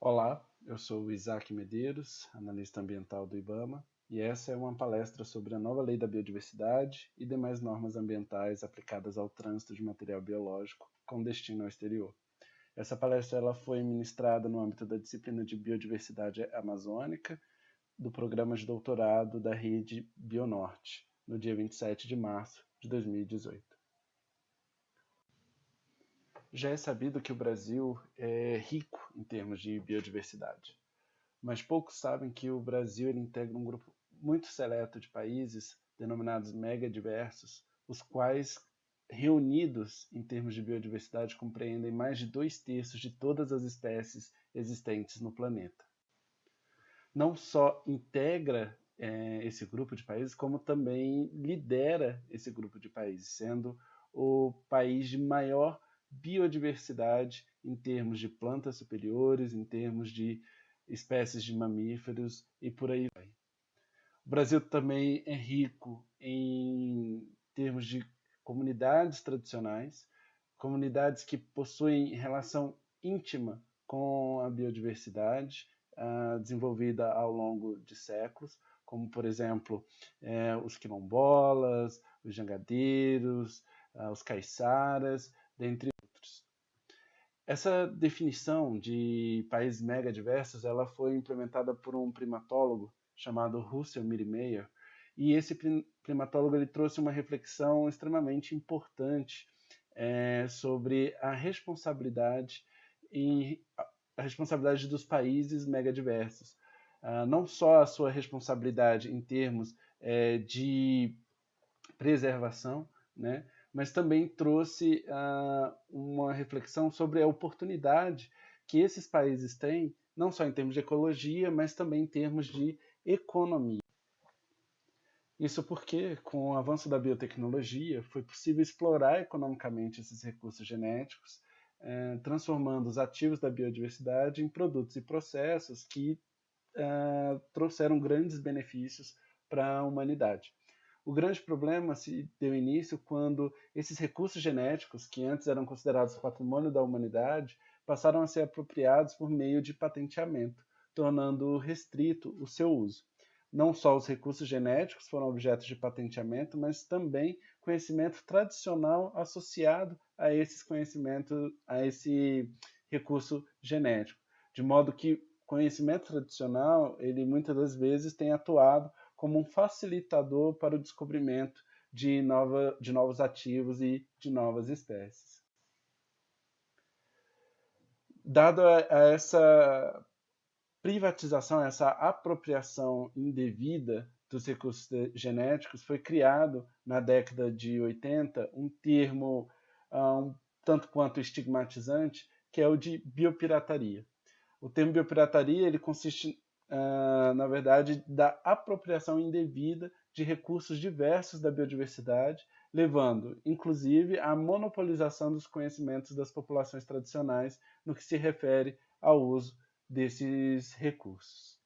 Olá, eu sou o Isaac Medeiros, analista ambiental do IBAMA, e essa é uma palestra sobre a nova Lei da Biodiversidade e demais normas ambientais aplicadas ao trânsito de material biológico com destino ao exterior. Essa palestra ela foi ministrada no âmbito da disciplina de Biodiversidade Amazônica do programa de doutorado da Rede Bionorte, no dia 27 de março de 2018. Já é sabido que o Brasil é rico em termos de biodiversidade, mas poucos sabem que o Brasil ele integra um grupo muito seleto de países denominados megadiversos, os quais, reunidos em termos de biodiversidade, compreendem mais de 2/3 de todas as espécies existentes no planeta. Não só integra esse grupo de países, como também lidera esse grupo de países, sendo o país de maior biodiversidade em termos de plantas superiores, em termos de espécies de mamíferos e por aí vai. O Brasil também é rico em termos de comunidades tradicionais, comunidades que possuem relação íntima com a biodiversidade, desenvolvida ao longo de séculos, como, por exemplo, os quilombolas, os jangadeiros, os caiçaras, dentre outros. Essa definição de países megadiversos ela foi implementada por um primatólogo chamado Russell Mirrmeyer, e esse primatólogo ele trouxe uma reflexão extremamente importante sobre a responsabilidade e a responsabilidade dos países megadiversos. Não só a sua responsabilidade em termos de preservação, né, mas também trouxe uma reflexão sobre a oportunidade que esses países têm, não só em termos de ecologia, mas também em termos de economia. Isso porque, com o avanço da biotecnologia, foi possível explorar economicamente esses recursos genéticos, transformando os ativos da biodiversidade em produtos e processos que trouxeram grandes benefícios para a humanidade. O grande problema se deu início quando esses recursos genéticos, que antes eram considerados patrimônio da humanidade, passaram a ser apropriados por meio de patenteamento, tornando restrito o seu uso. Não só os recursos genéticos foram objetos de patenteamento, mas também conhecimento tradicional associado a a esse recurso genético, de modo que conhecimento tradicional, ele muitas das vezes tem atuado como um facilitador para o descobrimento de novos ativos e de novas espécies. Dado a essa privatização, essa apropriação indevida dos recursos genéticos, foi criado na década de 80 um termo um tanto quanto estigmatizante, que é o de biopirataria. O termo biopirataria ele consiste, na verdade, da apropriação indevida de recursos diversos da biodiversidade, levando, inclusive, à monopolização dos conhecimentos das populações tradicionais no que se refere ao uso desses recursos.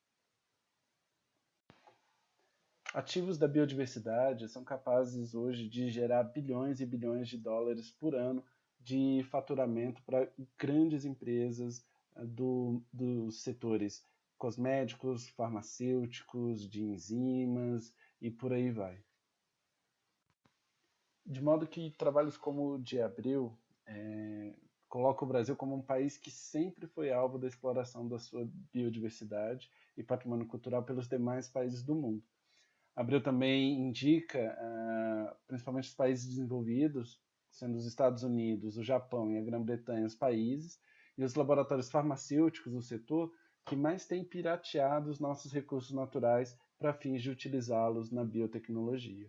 Ativos da biodiversidade são capazes hoje de gerar bilhões e bilhões de dólares por ano de faturamento para grandes empresas dos setores cosméticos, farmacêuticos, de enzimas e por aí vai. De modo que trabalhos como o de Abreu colocam o Brasil como um país que sempre foi alvo da exploração da sua biodiversidade e patrimônio cultural pelos demais países do mundo. Abreu também indica, principalmente os países desenvolvidos, sendo os Estados Unidos, o Japão e a Grã-Bretanha os países, e os laboratórios farmacêuticos do setor que mais têm pirateado os nossos recursos naturais para fins de utilizá-los na biotecnologia.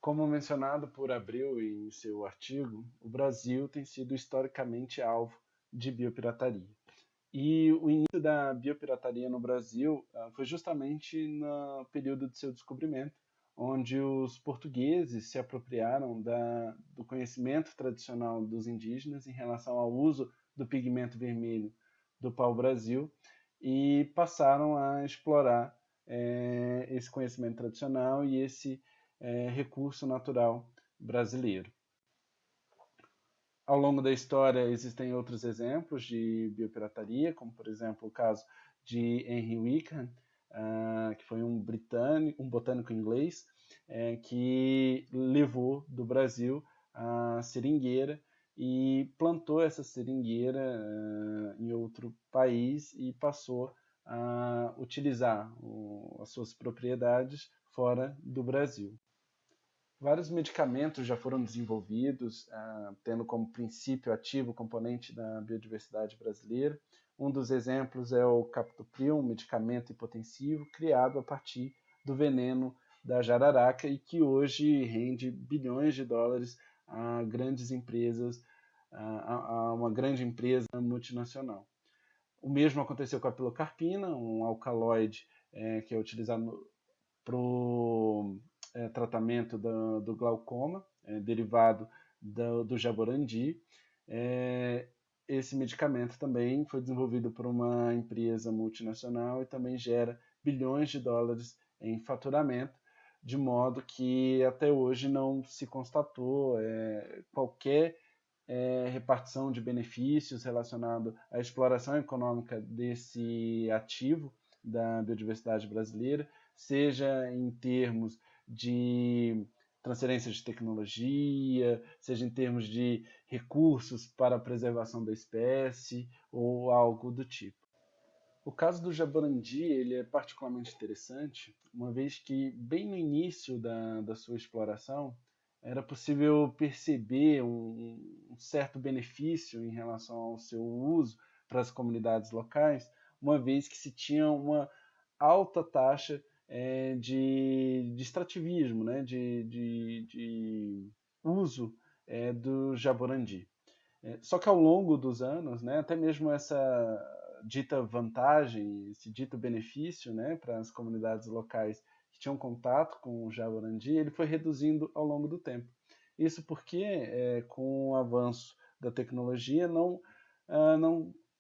Como mencionado por Abreu em seu artigo, o Brasil tem sido historicamente alvo de biopirataria. E o início da biopirataria no Brasil foi justamente no período de seu descobrimento, onde os portugueses se apropriaram do conhecimento tradicional dos indígenas em relação ao uso do pigmento vermelho do pau-brasil e passaram a explorar esse conhecimento tradicional e esse recurso natural brasileiro. Ao longo da história existem outros exemplos de biopirataria, como por exemplo o caso de Henry Wickham, que foi um botânico inglês, que levou do Brasil a seringueira e plantou essa seringueira em outro país e passou a utilizar as suas propriedades fora do Brasil. Vários medicamentos já foram desenvolvidos, tendo como princípio ativo o componente da biodiversidade brasileira. Um dos exemplos é o captopril, um medicamento hipotensivo criado a partir do veneno da jararaca e que hoje rende bilhões de dólares a grandes empresas, a uma grande empresa multinacional. O mesmo aconteceu com a pilocarpina, um alcaloide que é utilizado para o tratamento do glaucoma, derivado do jaborandi. Esse medicamento também foi desenvolvido por uma empresa multinacional e também gera bilhões de dólares em faturamento, de modo que até hoje não se constatou qualquer repartição de benefícios relacionado à exploração econômica desse ativo da biodiversidade brasileira, seja em termos de transferência de tecnologia, seja em termos de recursos para a preservação da espécie ou algo do tipo. O caso do jaborandi ele é particularmente interessante, uma vez que bem no início da sua exploração era possível perceber um certo benefício em relação ao seu uso para as comunidades locais, uma vez que se tinha uma alta taxa de extrativismo, né, de uso do jaborandi. Só que ao longo dos anos, né, até mesmo essa dita vantagem, esse dito benefício, né, para as comunidades locais que tinham contato com o jaborandi, ele foi reduzindo ao longo do tempo. Isso porque, com o avanço da tecnologia, não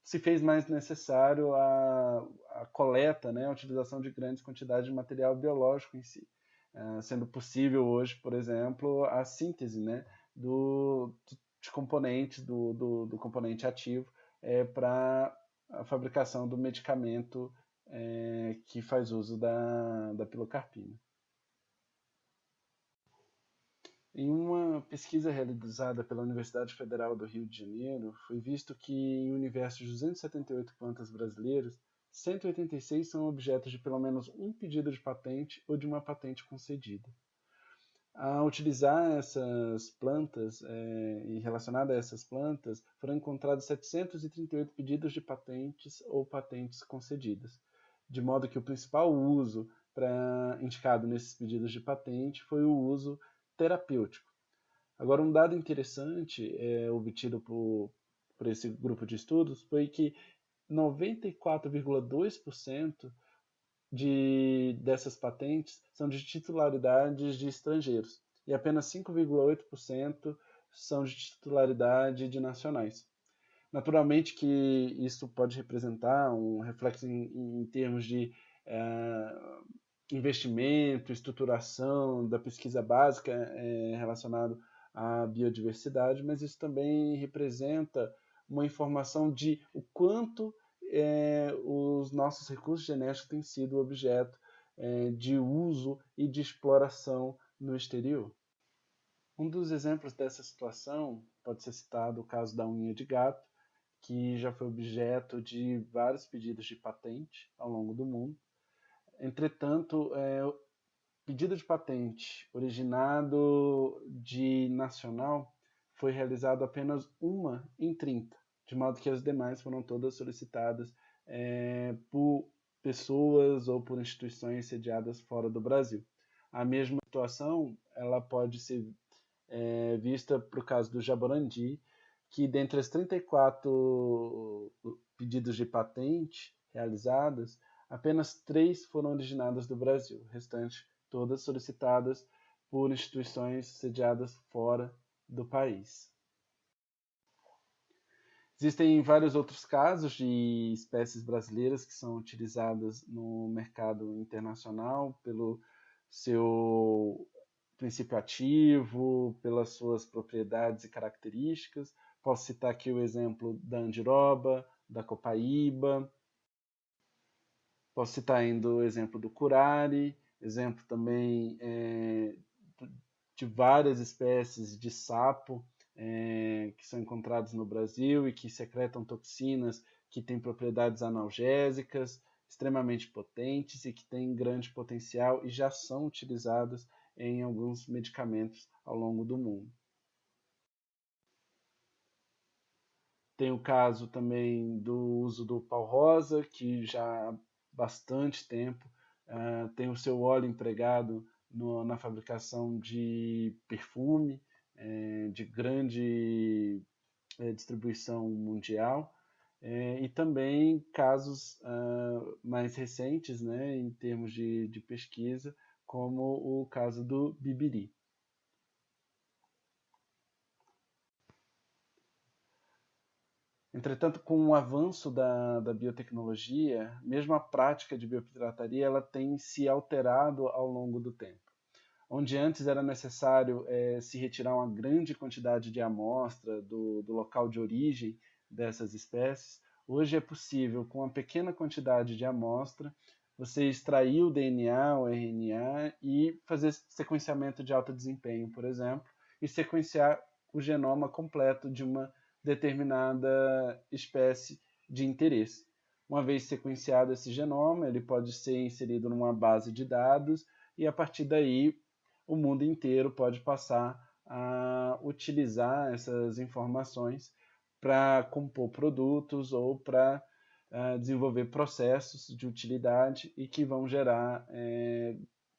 se fez mais necessário a coleta, né, a utilização de grandes quantidades de material biológico em si, sendo possível hoje, por exemplo, a síntese, né, de componentes do componente ativo para a fabricação do medicamento que faz uso da pilocarpina. Em uma pesquisa realizada pela Universidade Federal do Rio de Janeiro, foi visto que em um universo de 278 plantas brasileiras, 186 são objetos de pelo menos um pedido de patente ou de uma patente concedida. A utilizar essas plantas e relacionada a essas plantas, foram encontrados 738 pedidos de patentes ou patentes concedidas, de modo que o principal uso indicado nesses pedidos de patente foi o uso terapêutico. Agora, um dado interessante obtido por esse grupo de estudos foi que 94,2% dessas patentes são de titularidades de estrangeiros e apenas 5,8% são de titularidade de nacionais. Naturalmente que isso pode representar um reflexo em termos de investimento, estruturação da pesquisa básica relacionado à biodiversidade, mas isso também representa uma informação de o quanto os nossos recursos genéticos têm sido objeto de uso e de exploração no exterior. Um dos exemplos dessa situação pode ser citado o caso da unha de gato, que já foi objeto de vários pedidos de patente ao longo do mundo. Entretanto, o pedido de patente originado de nacional foi realizado apenas uma em 30, de modo que as demais foram todas solicitadas por pessoas ou por instituições sediadas fora do Brasil. A mesma situação ela pode ser vista para o caso do jaborandi, que dentre as 34 pedidos de patente realizados, apenas 3 foram originadas do Brasil, o restante todas solicitadas por instituições sediadas fora do país. Existem vários outros casos de espécies brasileiras que são utilizadas no mercado internacional pelo seu princípio ativo, pelas suas propriedades e características. Posso citar aqui o exemplo da Andiroba, da Copaíba, posso citar ainda o exemplo do curare, exemplo também de várias espécies de sapo que são encontrados no Brasil e que secretam toxinas que têm propriedades analgésicas extremamente potentes e que têm grande potencial e já são utilizadas em alguns medicamentos ao longo do mundo. Tem o caso também do uso do pau-rosa, que já há bastante tempo tem o seu óleo empregado na fabricação de perfume de grande distribuição mundial. E também casos mais recentes, né, em termos de pesquisa, como o caso do bibiri. Entretanto, com o avanço da biotecnologia, mesmo a prática de biopirataria ela tem se alterado ao longo do tempo. Onde antes era necessário se retirar uma grande quantidade de amostra do local de origem dessas espécies, hoje é possível, com uma pequena quantidade de amostra, você extrair o DNA, o RNA e fazer sequenciamento de alto desempenho, por exemplo, e sequenciar o genoma completo de uma determinada espécie de interesse. Uma vez sequenciado esse genoma, ele pode ser inserido numa base de dados e a partir daí o mundo inteiro pode passar a utilizar essas informações para compor produtos ou para desenvolver processos de utilidade e que vão gerar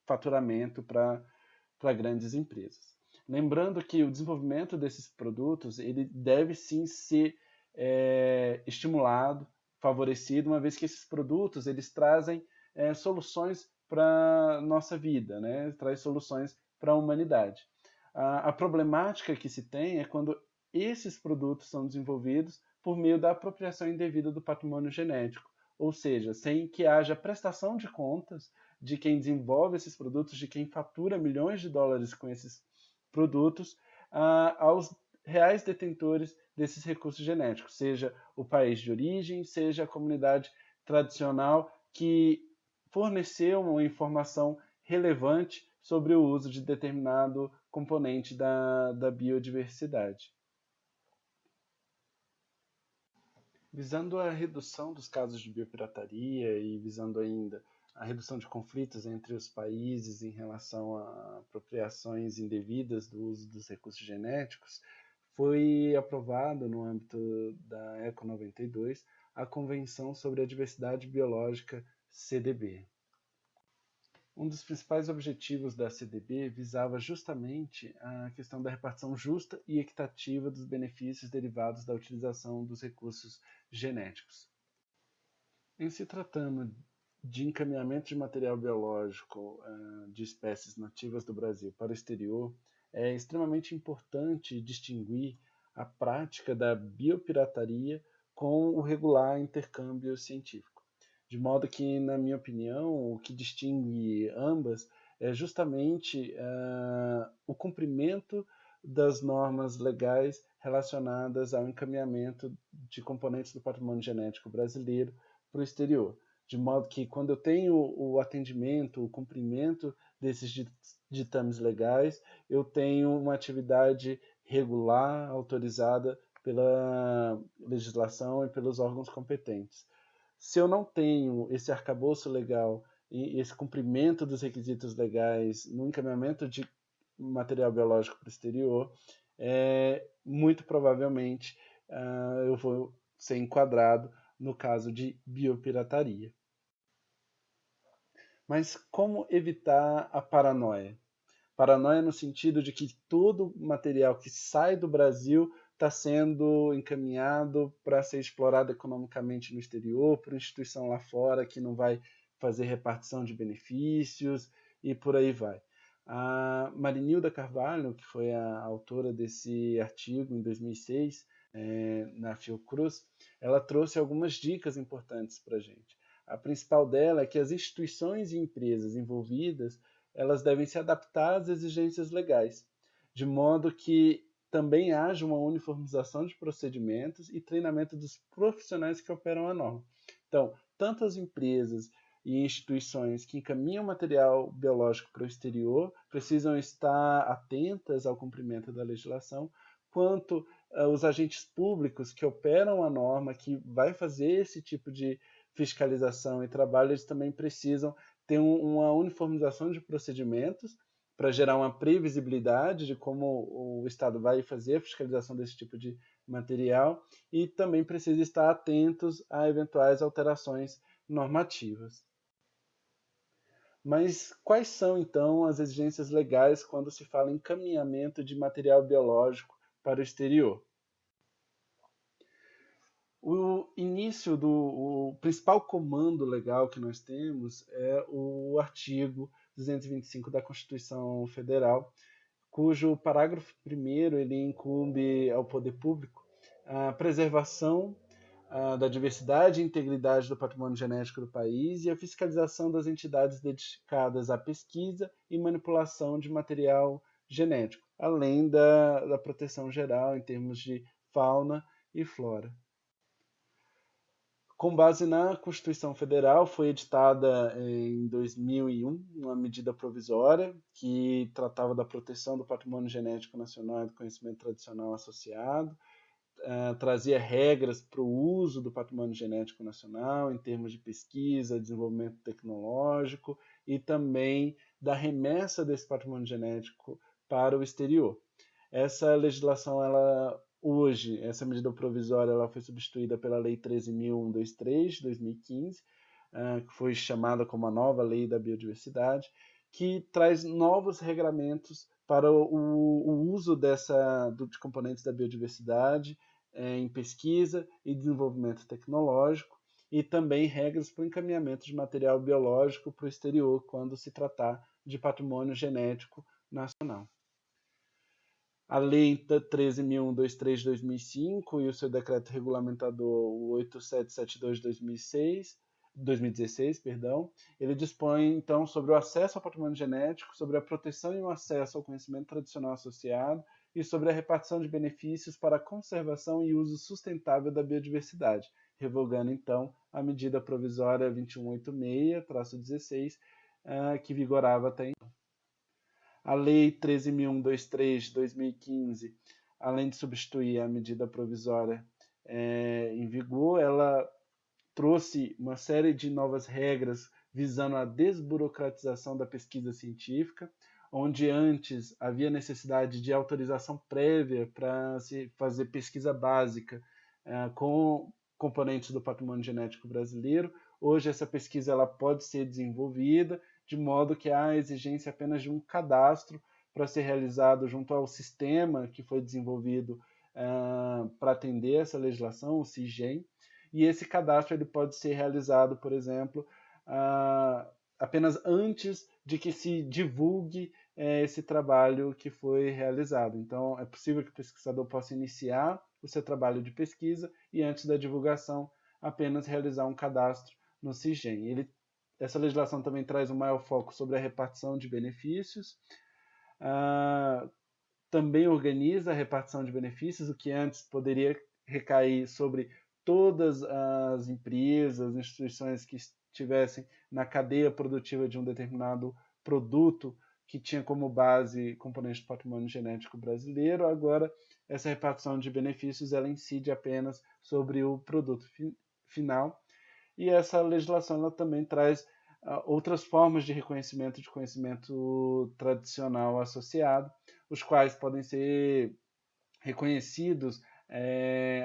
faturamento para grandes empresas. Lembrando que o desenvolvimento desses produtos ele deve sim ser estimulado, favorecido, uma vez que esses produtos eles trazem soluções para a nossa vida, né? Traz soluções para a humanidade. A problemática que se tem é quando esses produtos são desenvolvidos por meio da apropriação indevida do patrimônio genético, ou seja, sem que haja prestação de contas de quem desenvolve esses produtos, de quem fatura milhões de dólares com esses produtos, aos reais detentores desses recursos genéticos, seja o país de origem, seja a comunidade tradicional que forneceu uma informação relevante sobre o uso de determinado componente da biodiversidade. Visando a redução dos casos de biopirataria e visando ainda a redução de conflitos entre os países em relação a apropriações indevidas do uso dos recursos genéticos, foi aprovado no âmbito da ECO 92 a Convenção sobre a Diversidade Biológica CDB. Um dos principais objetivos da CDB visava justamente a questão da repartição justa e equitativa dos benefícios derivados da utilização dos recursos genéticos. Em se tratando de encaminhamento de material biológico de espécies nativas do Brasil para o exterior, é extremamente importante distinguir a prática da biopirataria com o regular intercâmbio científico. De modo que, na minha opinião, o que distingue ambas é justamente o cumprimento das normas legais relacionadas ao encaminhamento de componentes do patrimônio genético brasileiro para o exterior. De modo que, quando eu tenho o atendimento, o cumprimento desses ditames legais, eu tenho uma atividade regular, autorizada pela legislação e pelos órgãos competentes. Se eu não tenho esse arcabouço legal e esse cumprimento dos requisitos legais no encaminhamento de material biológico para o exterior, muito provavelmente eu vou ser enquadrado no caso de biopirataria. Mas como evitar a paranoia? Paranoia no sentido de que todo material que sai do Brasil está sendo encaminhado para ser explorado economicamente no exterior, por uma instituição lá fora que não vai fazer repartição de benefícios e por aí vai. A Marinilda Carvalho, que foi a autora desse artigo em 2006, na Fiocruz, ela trouxe algumas dicas importantes para a gente. A principal dela é que as instituições e empresas envolvidas elas devem se adaptar às exigências legais, de modo que também haja uma uniformização de procedimentos e treinamento dos profissionais que operam a norma. Então, tanto as empresas e instituições que encaminham material biológico para o exterior precisam estar atentas ao cumprimento da legislação, quanto os agentes públicos que operam a norma, que vai fazer esse tipo de fiscalização e trabalho, eles também precisam ter uma uniformização de procedimentos para gerar uma previsibilidade de como o Estado vai fazer a fiscalização desse tipo de material e também precisa estar atentos a eventuais alterações normativas. Mas quais são, então, as exigências legais quando se fala em encaminhamento de material biológico para o exterior? O principal comando legal que nós temos é o artigo 225 da Constituição Federal, cujo parágrafo 1º ele incumbe ao poder público a preservação da diversidade e integridade do patrimônio genético do país e a fiscalização das entidades dedicadas à pesquisa e manipulação de material genético, além da proteção geral em termos de fauna e flora. Com base na Constituição Federal, foi editada em 2001 uma medida provisória que tratava da proteção do patrimônio genético nacional e do conhecimento tradicional associado, trazia regras para o uso do patrimônio genético nacional em termos de pesquisa, desenvolvimento tecnológico e também da remessa desse patrimônio genético para o exterior. Essa legislação, hoje, essa medida provisória ela foi substituída pela Lei 13.123, de 2015, que foi chamada como a nova Lei da Biodiversidade, que traz novos regramentos para o uso de componentes da biodiversidade em pesquisa e desenvolvimento tecnológico, e também regras para o encaminhamento de material biológico para o exterior quando se tratar de patrimônio genético nacional. A Lei 13.123 de 2005 e o seu decreto regulamentador 8772 de 2016, ele dispõe então sobre o acesso ao patrimônio genético, sobre a proteção e o acesso ao conhecimento tradicional associado e sobre a repartição de benefícios para a conservação e uso sustentável da biodiversidade, revogando então a medida provisória 2186-16, que vigorava até então. A Lei 13.123 de 2015, além de substituir a medida provisória em vigor, ela trouxe uma série de novas regras visando a desburocratização da pesquisa científica, onde antes havia necessidade de autorização prévia para se fazer pesquisa básica com componentes do patrimônio genético brasileiro. Hoje essa pesquisa ela pode ser desenvolvida de modo que há a exigência apenas de um cadastro para ser realizado junto ao sistema que foi desenvolvido para atender essa legislação, o CIGEM, e esse cadastro ele pode ser realizado, por exemplo, apenas antes de que se divulgue esse trabalho que foi realizado. Então, é possível que o pesquisador possa iniciar o seu trabalho de pesquisa e, antes da divulgação, apenas realizar um cadastro no CIGEM. Essa legislação também traz um maior foco sobre a repartição de benefícios, também organiza a repartição de benefícios, o que antes poderia recair sobre todas as empresas, instituições que estivessem na cadeia produtiva de um determinado produto que tinha como base componentes do patrimônio genético brasileiro. Agora, essa repartição de benefícios ela incide apenas sobre o produto final. E essa legislação ela também traz outras formas de reconhecimento de conhecimento tradicional associado, os quais podem ser reconhecidos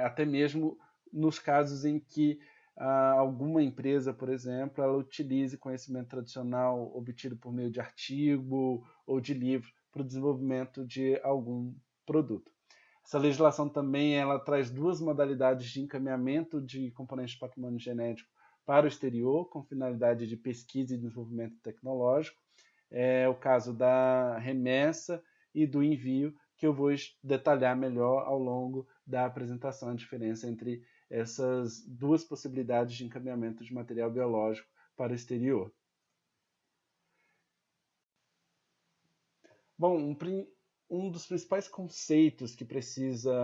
até mesmo nos casos em que alguma empresa, por exemplo, ela utilize conhecimento tradicional obtido por meio de artigo ou de livro para o desenvolvimento de algum produto. Essa legislação também ela traz duas modalidades de encaminhamento de componentes de patrimônio genético para o exterior, com finalidade de pesquisa e desenvolvimento tecnológico. É o caso da remessa e do envio, que eu vou detalhar melhor ao longo da apresentação, a diferença entre essas duas possibilidades de encaminhamento de material biológico para o exterior. Bom, um dos principais conceitos que precisa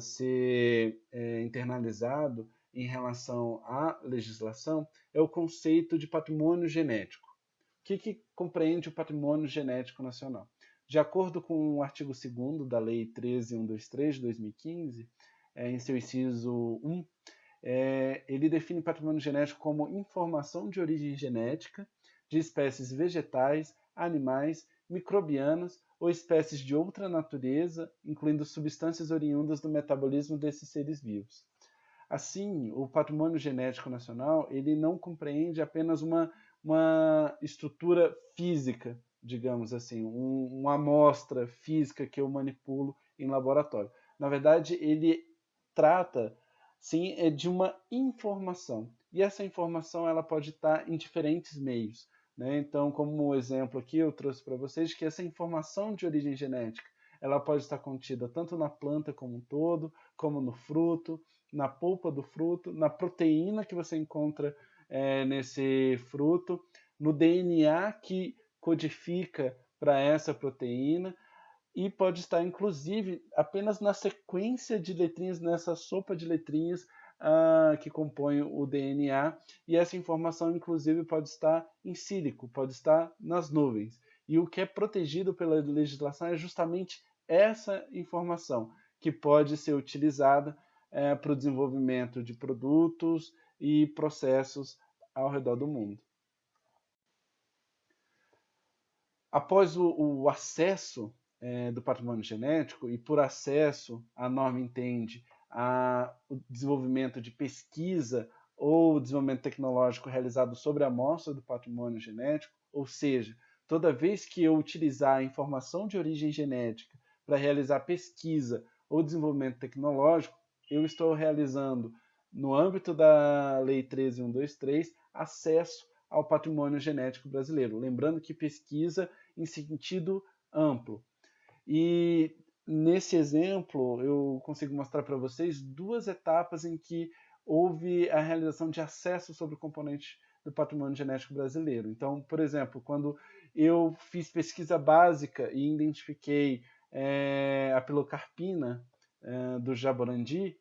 ser internalizado em relação à legislação é o conceito de patrimônio genético. O que compreende o patrimônio genético nacional? De acordo com o artigo 2º da Lei 13.123 de 2015, em seu inciso 1, ele define patrimônio genético como informação de origem genética de espécies vegetais, animais, microbianas ou espécies de outra natureza, incluindo substâncias oriundas do metabolismo desses seres vivos. Assim, o patrimônio genético nacional ele não compreende apenas uma estrutura física, digamos assim, uma amostra física que eu manipulo em laboratório. Na verdade, ele trata, sim, de uma informação. E essa informação ela pode estar em diferentes meios. Né? Então, como exemplo aqui, eu trouxe para vocês que essa informação de origem genética ela pode estar contida tanto na planta como um todo, como no fruto, na polpa do fruto, na proteína que você encontra nesse fruto, no DNA que codifica para essa proteína e pode estar, inclusive, apenas na sequência de letrinhas, nessa sopa de letrinhas que compõe o DNA, e essa informação, inclusive, pode estar em sílico, pode estar nas nuvens. E o que é protegido pela legislação é justamente essa informação, que pode ser utilizada para o desenvolvimento de produtos e processos ao redor do mundo. Após o acesso do patrimônio genético, e por acesso a norma entende o desenvolvimento de pesquisa ou desenvolvimento tecnológico realizado sobre a amostra do patrimônio genético, ou seja, toda vez que eu utilizar a informação de origem genética para realizar pesquisa ou desenvolvimento tecnológico, eu estou realizando, no âmbito da Lei 13.123, acesso ao patrimônio genético brasileiro. Lembrando que pesquisa em sentido amplo. E nesse exemplo, eu consigo mostrar para vocês duas etapas em que houve a realização de acesso sobre o componente do patrimônio genético brasileiro. Então, por exemplo, quando eu fiz pesquisa básica e identifiquei a pilocarpina do jaborandi,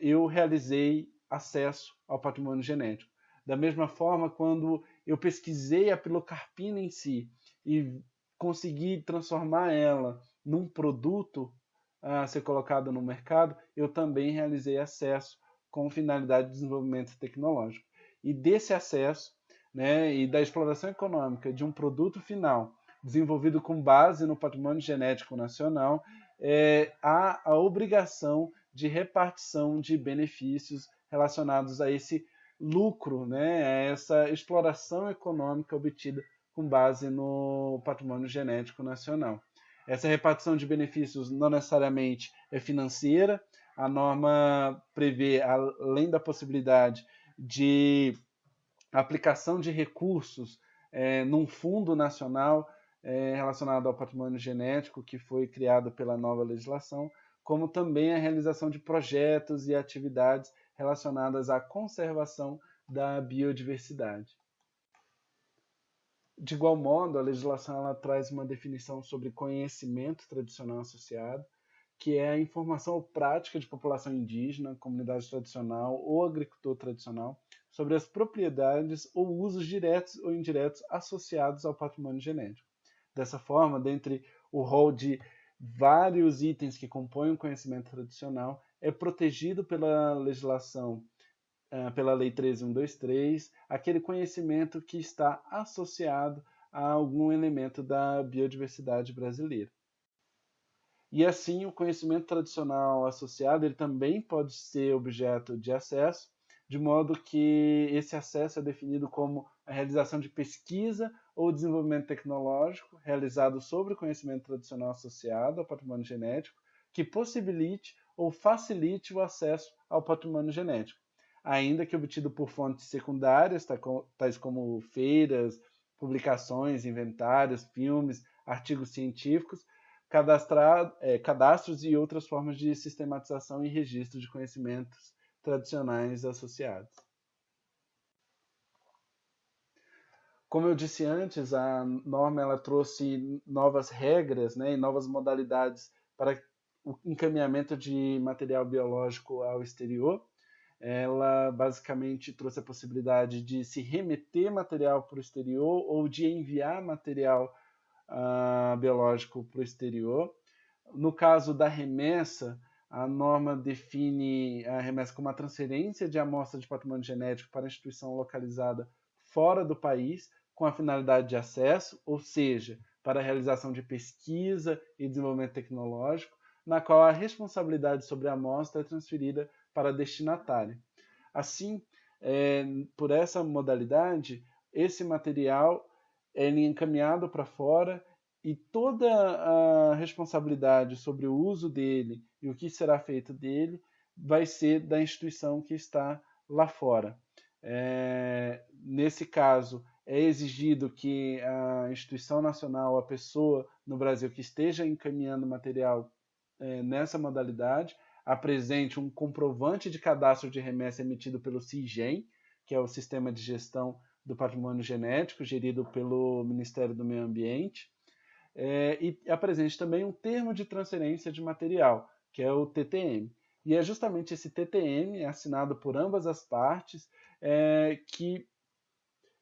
eu realizei acesso ao patrimônio genético. Da mesma forma, quando eu pesquisei a pilocarpina em si e consegui transformar ela num produto a ser colocado no mercado, eu também realizei acesso com finalidade de desenvolvimento tecnológico. E desse acesso, né, e da exploração econômica de um produto final desenvolvido com base no patrimônio genético nacional, há a obrigação de repartição de benefícios relacionados a esse lucro, né, a essa exploração econômica obtida com base no patrimônio genético nacional. Essa repartição de benefícios não necessariamente é financeira, a norma prevê, além da possibilidade de aplicação de recursos num fundo nacional relacionado ao patrimônio genético que foi criado pela nova legislação, como também a realização de projetos e atividades relacionadas à conservação da biodiversidade. De igual modo, a legislação ela traz uma definição sobre conhecimento tradicional associado, que é a informação ou prática de população indígena, comunidade tradicional ou agricultor tradicional sobre as propriedades ou usos diretos ou indiretos associados ao patrimônio genético. Dessa forma, dentre o rol de vários itens que compõem o conhecimento tradicional, é protegido pela legislação, pela Lei 13.123, aquele conhecimento que está associado a algum elemento da biodiversidade brasileira. E assim, o conhecimento tradicional associado ele também pode ser objeto de acesso, de modo que esse acesso é definido como a realização de pesquisa ou desenvolvimento tecnológico realizado sobre o conhecimento tradicional associado ao patrimônio genético, que possibilite ou facilite o acesso ao patrimônio genético, ainda que obtido por fontes secundárias, tais como feiras, publicações, inventários, filmes, artigos científicos, cadastros e outras formas de sistematização e registro de conhecimentos tradicionais associados. Como eu disse antes, a norma ela trouxe novas regras, né, e novas modalidades para o encaminhamento de material biológico ao exterior. Ela basicamente trouxe a possibilidade de se remeter material para o exterior ou de enviar material biológico para o exterior. No caso da remessa, a norma define a remessa como a transferência de amostra de patrimônio genético para a instituição localizada fora do país, com a finalidade de acesso, ou seja, para a realização de pesquisa e desenvolvimento tecnológico, na qual a responsabilidade sobre a amostra é transferida para a destinatária. Assim, por essa modalidade, esse material é encaminhado para fora e toda a responsabilidade sobre o uso dele e o que será feito dele vai ser da instituição que está lá fora. Nesse caso, é exigido que a instituição nacional, a pessoa no Brasil que esteja encaminhando material nessa modalidade, apresente um comprovante de cadastro de remessa emitido pelo CIGEM, que é o Sistema de Gestão do Patrimônio Genético, gerido pelo Ministério do Meio Ambiente, e apresente também um termo de transferência de material, que é o TTM. E é justamente esse TTM, assinado por ambas as partes, que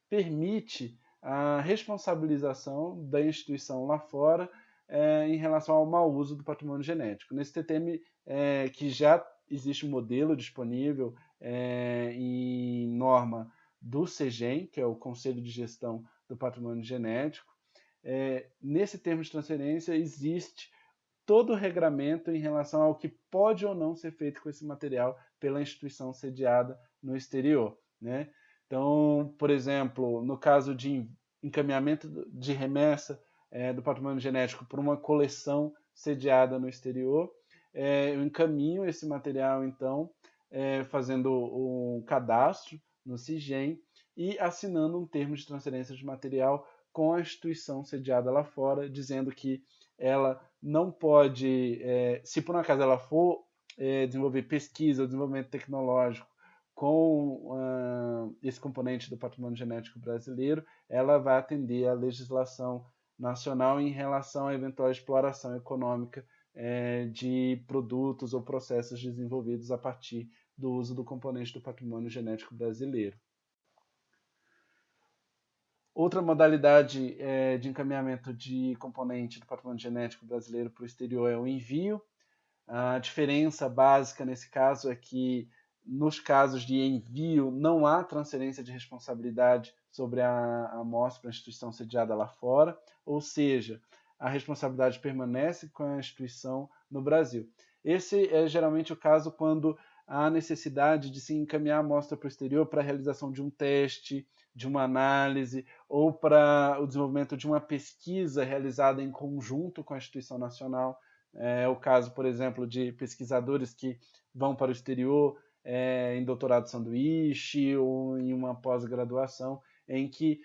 permite a responsabilização da instituição lá fora em relação ao mau uso do patrimônio genético. Nesse TTM, que já existe um modelo disponível em norma do CEGEM, que é o Conselho de Gestão do Patrimônio Genético, nesse termo de transferência existe todo o regramento em relação ao que pode ou não ser feito com esse material pela instituição sediada no exterior, né? Então, por exemplo, no caso de encaminhamento de remessa do patrimônio genético por uma coleção sediada no exterior, eu encaminho esse material, então, fazendo um cadastro no CIGEM e assinando um termo de transferência de material com a instituição sediada lá fora, dizendo que ela não pode, se por um acaso ela for desenvolver pesquisa ou desenvolvimento tecnológico com esse componente do patrimônio genético brasileiro, ela vai atender à legislação nacional em relação à eventual exploração econômica de produtos ou processos desenvolvidos a partir do uso do componente do patrimônio genético brasileiro. Outra modalidade de encaminhamento de componente do patrimônio genético brasileiro para o exterior é o envio. A diferença básica nesse caso é que, nos casos de envio, não há transferência de responsabilidade sobre a amostra para a instituição sediada lá fora, ou seja, a responsabilidade permanece com a instituição no Brasil. Esse é geralmente o caso quando há necessidade de se encaminhar a amostra para o exterior para a realização de um teste, de uma análise, ou para o desenvolvimento de uma pesquisa realizada em conjunto com a instituição nacional. É o caso, por exemplo, de pesquisadores que vão para o exterior em doutorado sanduíche ou em uma pós-graduação, em que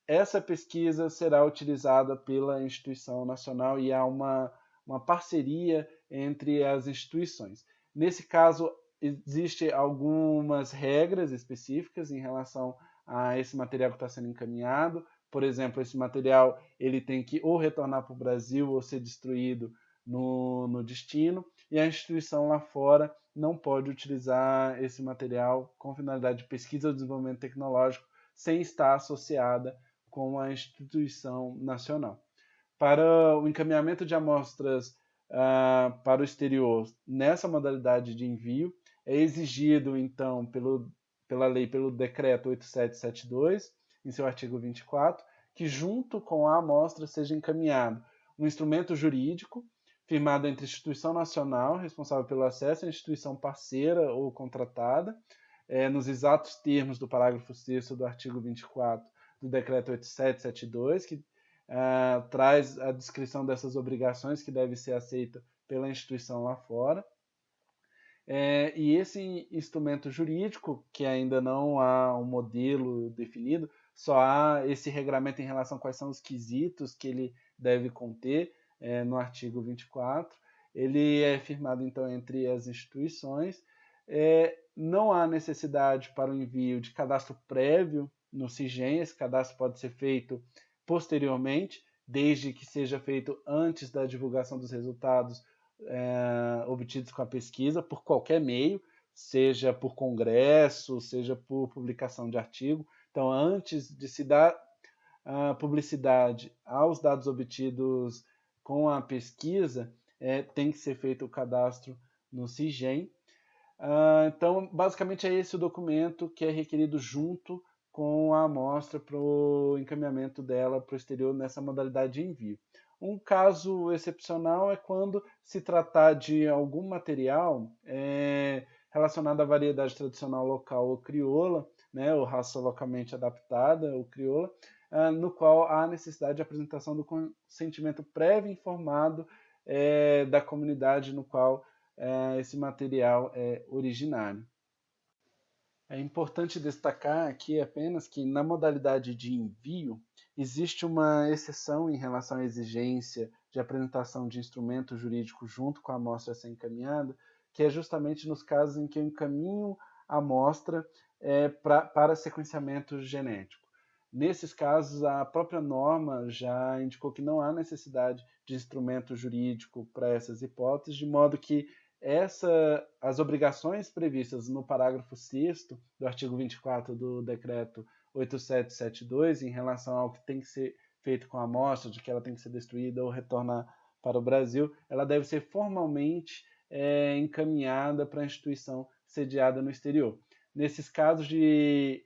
essa pesquisa será utilizada pela instituição nacional e há uma parceria entre as instituições. Nesse caso, existem algumas regras específicas em relação a esse material que está sendo encaminhado. Por exemplo, esse material ele tem que ou retornar para o Brasil ou ser destruído no destino, e a instituição lá fora não pode utilizar esse material com finalidade de pesquisa ou desenvolvimento tecnológico sem estar associada com a instituição nacional. Para o encaminhamento de amostras para o exterior nessa modalidade de envio, é exigido, então, pela lei, pelo decreto 8772, em seu artigo 24, que junto com a amostra seja encaminhado um instrumento jurídico firmado entre a instituição nacional, responsável pelo acesso, e a instituição parceira ou contratada, nos exatos termos do parágrafo 6º do artigo 24 do decreto 8772, que traz a descrição dessas obrigações que deve ser aceita pela instituição lá fora. E esse instrumento jurídico, que ainda não há um modelo definido, só há esse regramento em relação a quais são os quesitos que ele deve conter no artigo 24. Ele é firmado, então, entre as instituições. Não há necessidade para o envio de cadastro prévio no CIGEM. Esse cadastro pode ser feito posteriormente, desde que seja feito antes da divulgação dos resultados obtidos com a pesquisa, por qualquer meio, seja por congresso, seja por publicação de artigo. Então, antes de se dar a publicidade aos dados obtidos com a pesquisa, tem que ser feito o cadastro no CIGEM. Então, basicamente é esse o documento que é requerido junto com a amostra para o encaminhamento dela para o exterior nessa modalidade de envio. Um caso excepcional é quando se tratar de algum material relacionado à variedade tradicional local ou crioula, né, ou raça localmente adaptada ou crioula, no qual há necessidade de apresentação do consentimento prévio informado da comunidade no qual esse material é originário. É importante destacar aqui apenas que na modalidade de envio existe uma exceção em relação à exigência de apresentação de instrumento jurídico junto com a amostra a ser encaminhada, que é justamente nos casos em que eu encaminho a amostra para sequenciamento genético. Nesses casos, a própria norma já indicou que não há necessidade de instrumento jurídico para essas hipóteses, de modo que as obrigações previstas no parágrafo 6º do artigo 24 do decreto 8772, em relação ao que tem que ser feito com a amostra, de que ela tem que ser destruída ou retornar para o Brasil, ela deve ser formalmente encaminhada para a instituição sediada no exterior. Nesses casos de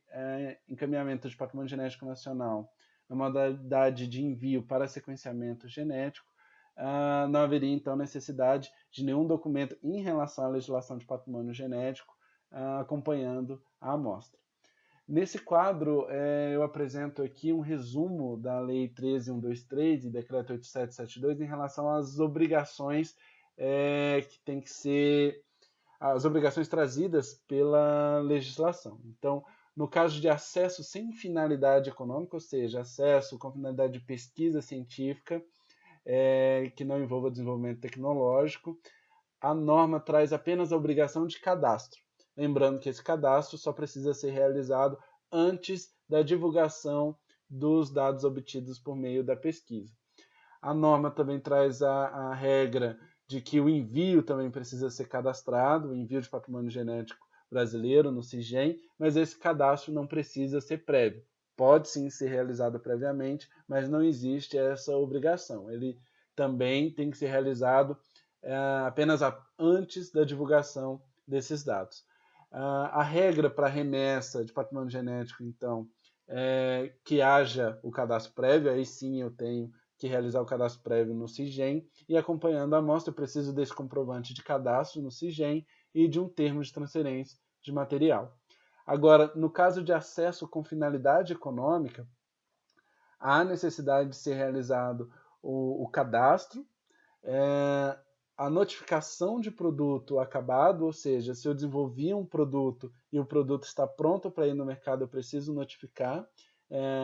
encaminhamento de patrimônio genético nacional, na modalidade de envio para sequenciamento genético, não haveria, então, necessidade de nenhum documento em relação à legislação de patrimônio genético acompanhando a amostra. Nesse quadro, eu apresento aqui um resumo da Lei 13.123 e Decreto 8772 em relação às obrigações que tem que ser as obrigações trazidas pela legislação. Então, no caso de acesso sem finalidade econômica, ou seja, acesso com finalidade de pesquisa científica, que não envolva desenvolvimento tecnológico, a norma traz apenas a obrigação de cadastro. Lembrando que esse cadastro só precisa ser realizado antes da divulgação dos dados obtidos por meio da pesquisa. A norma também traz a regra de que o envio também precisa ser cadastrado, o envio de patrimônio genético brasileiro no CIGEM, mas esse cadastro não precisa ser prévio. Pode sim ser realizado previamente, mas não existe essa obrigação. Ele também tem que ser realizado apenas antes da divulgação desses dados. A regra para remessa de patrimônio genético, então, é que haja o cadastro prévio, aí sim eu tenho que realizar o cadastro prévio no CIGEM, e acompanhando a amostra eu preciso desse comprovante de cadastro no CIGEM e de um termo de transferência de material. Agora, no caso de acesso com finalidade econômica, há necessidade de ser realizado o cadastro, a notificação de produto acabado, ou seja, se eu desenvolvi um produto e o produto está pronto para ir no mercado, eu preciso notificar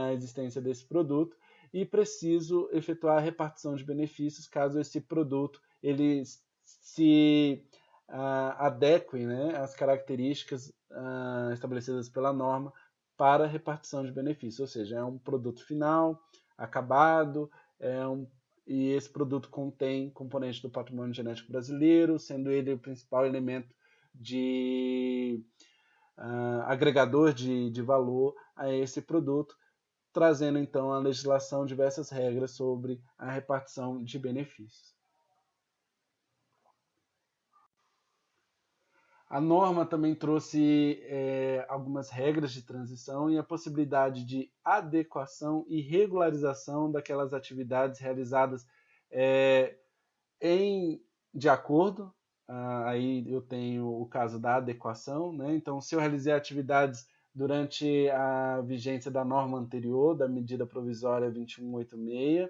a existência desse produto e preciso efetuar a repartição de benefícios caso esse produto ele se adeque, né, às características estabelecidas pela norma para a repartição de benefícios, ou seja, é um produto final, acabado, e esse produto contém componentes do patrimônio genético brasileiro, sendo ele o principal elemento de agregador de valor a esse produto, trazendo então à legislação diversas regras sobre a repartição de benefícios. A norma também trouxe algumas regras de transição e a possibilidade de adequação e regularização daquelas atividades realizadas de acordo. Aí eu tenho o caso da adequação, né? Então, se eu realizei atividades durante a vigência da norma anterior, da medida provisória 2186,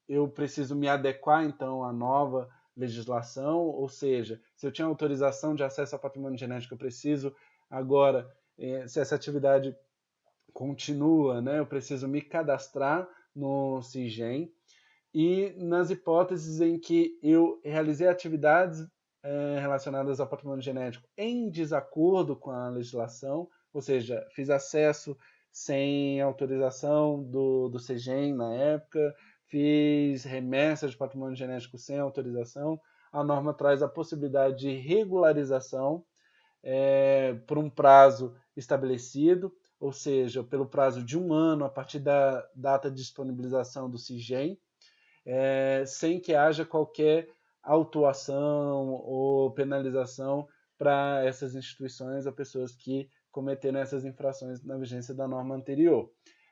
eu preciso me adequar, então, à nova legislação, ou seja, se eu tinha autorização de acesso ao patrimônio genético, eu preciso agora, se essa atividade continua, né, eu preciso me cadastrar no CIGEM, e nas hipóteses em que eu realizei atividades relacionadas ao patrimônio genético em desacordo com a legislação, ou seja, fiz acesso sem autorização do CEGEM na época, fiz remessa de patrimônio genético sem autorização. A norma traz a possibilidade de regularização por um prazo estabelecido, ou seja, pelo prazo de 1 ano a partir da data de disponibilização do CIGEM, sem que haja qualquer autuação ou penalização para essas instituições ou pessoas que cometeram essas infrações na vigência da norma anterior.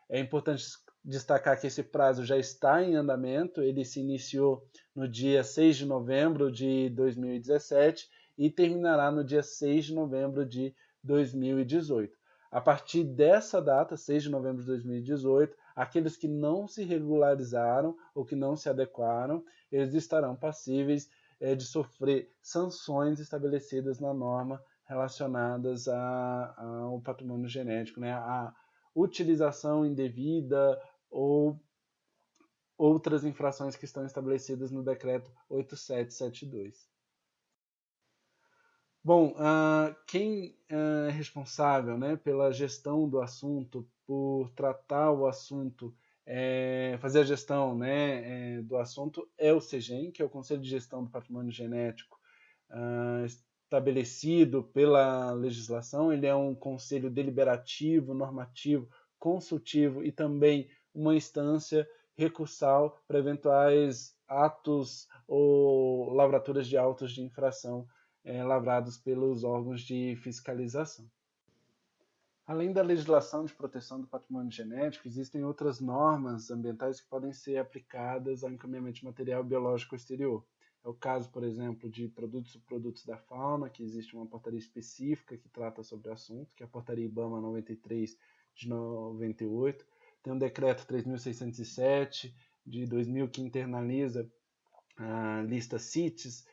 É importante destacar que esse prazo já está em andamento, ele se iniciou no dia 6 de novembro de 2017 e terminará no dia 6 de novembro de 2018. A partir dessa data, 6 de novembro de 2018, aqueles que não se regularizaram ou que não se adequaram, eles estarão passíveis de sofrer sanções estabelecidas na norma relacionadas ao patrimônio genético, né? A utilização indevida ou outras infrações que estão estabelecidas no decreto 8772. Bom, quem é responsável, né, pela gestão do assunto, por tratar o assunto, fazer a gestão, né, do assunto é o CEGEM, que é o Conselho de Gestão do Patrimônio Genético, estabelecido pela legislação. Ele é um conselho deliberativo, normativo, consultivo e também uma instância recursal para eventuais atos ou lavraturas de autos de infração lavrados pelos órgãos de fiscalização. Além da legislação de proteção do patrimônio genético, existem outras normas ambientais que podem ser aplicadas ao encaminhamento de material biológico exterior. É o caso, por exemplo, de produtos e subprodutos da fauna, que existe uma portaria específica que trata sobre o assunto, que é a portaria IBAMA 93 de 98. Tem o decreto 3.607 de 2000 que internaliza a lista CITES,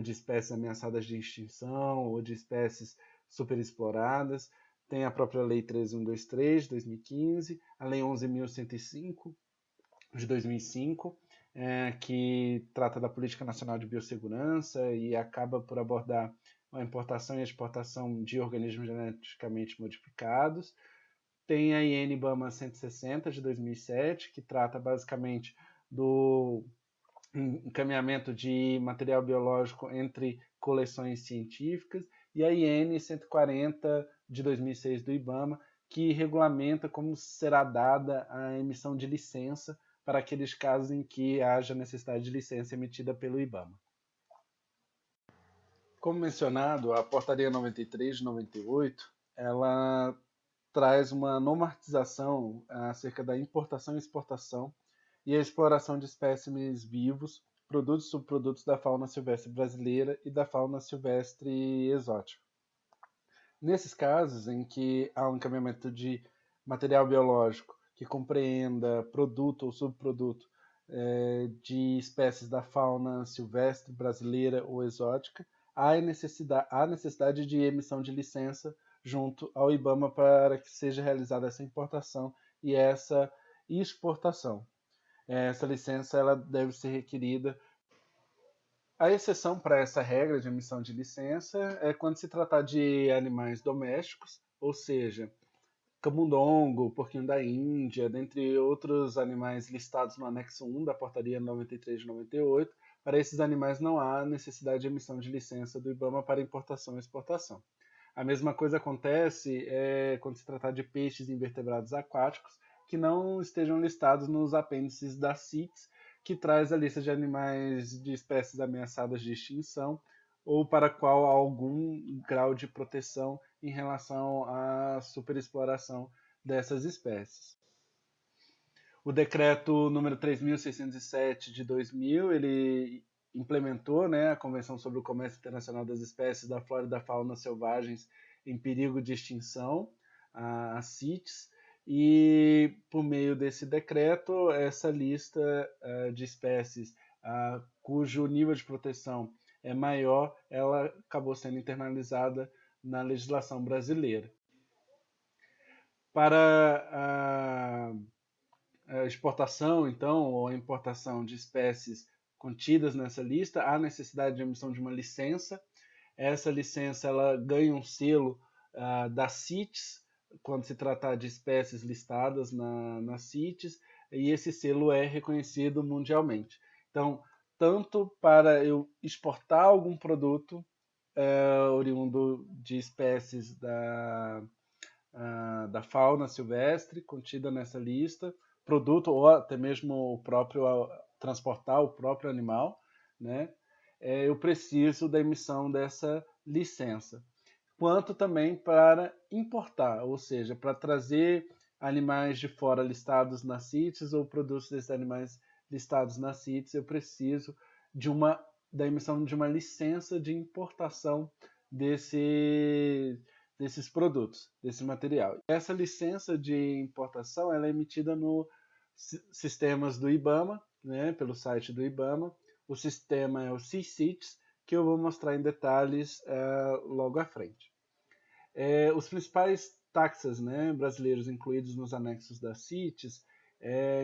de espécies ameaçadas de extinção ou de espécies superexploradas. Tem a própria Lei 13123, de 2015, a Lei 11.105, de 2005, que trata da Política Nacional de Biossegurança e acaba por abordar a importação e a exportação de organismos geneticamente modificados. Tem a IN-BAMA 160, de 2007, que trata basicamente do encaminhamento de material biológico entre coleções científicas, e a IN 140 de 2006 do IBAMA, que regulamenta como será dada a emissão de licença para aqueles casos em que haja necessidade de licença emitida pelo IBAMA. Como mencionado, a Portaria 93 de 98, ela traz uma normatização acerca da importação e exportação e a exploração de espécimes vivos, produtos e subprodutos da fauna silvestre brasileira e da fauna silvestre exótica. Nesses casos em que há um encaminhamento de material biológico que compreenda produto ou subproduto de espécies da fauna silvestre brasileira ou exótica, há necessidade de emissão de licença junto ao IBAMA para que seja realizada essa importação e essa exportação. Essa licença ela deve ser requerida. A exceção para essa regra de emissão de licença é quando se tratar de animais domésticos, ou seja, camundongo, porquinho da Índia, dentre outros animais listados no anexo 1 da Portaria 93 de 98. Para esses animais não há necessidade de emissão de licença do IBAMA para importação e exportação. A mesma coisa acontece quando se tratar de peixes e invertebrados aquáticos, que não estejam listados nos apêndices da CITES, que traz a lista de animais de espécies ameaçadas de extinção ou para qual há algum grau de proteção em relação à superexploração dessas espécies. O decreto número 3.607 de 2000, ele implementou, né, a Convenção sobre o Comércio Internacional das Espécies da Flora e da Fauna Selvagens em Perigo de Extinção, a CITES, e por meio desse decreto, essa lista de espécies cujo nível de proteção é maior, ela acabou sendo internalizada na legislação brasileira. Para a exportação, então, ou a importação de espécies contidas nessa lista, há necessidade de emissão de uma licença. Essa licença ela ganha um selo da CITES, quando se tratar de espécies listadas na CITES, e esse selo é reconhecido mundialmente. Então, tanto para eu exportar algum produto oriundo de espécies da fauna silvestre contida nessa lista, produto ou até mesmo o próprio transportar o próprio animal, né? Eu preciso da emissão dessa licença, quanto também para importar, ou seja, para trazer animais de fora listados na CITES ou produtos desses animais listados na CITES, eu preciso da emissão de uma licença de importação desses produtos, desse material. Essa licença de importação ela é emitida nos sistemas do IBAMA, né, pelo site do IBAMA. O sistema é o CICITES, que eu vou mostrar em detalhes logo à frente. Os principais taxas, né, brasileiros incluídos nos anexos da CITES,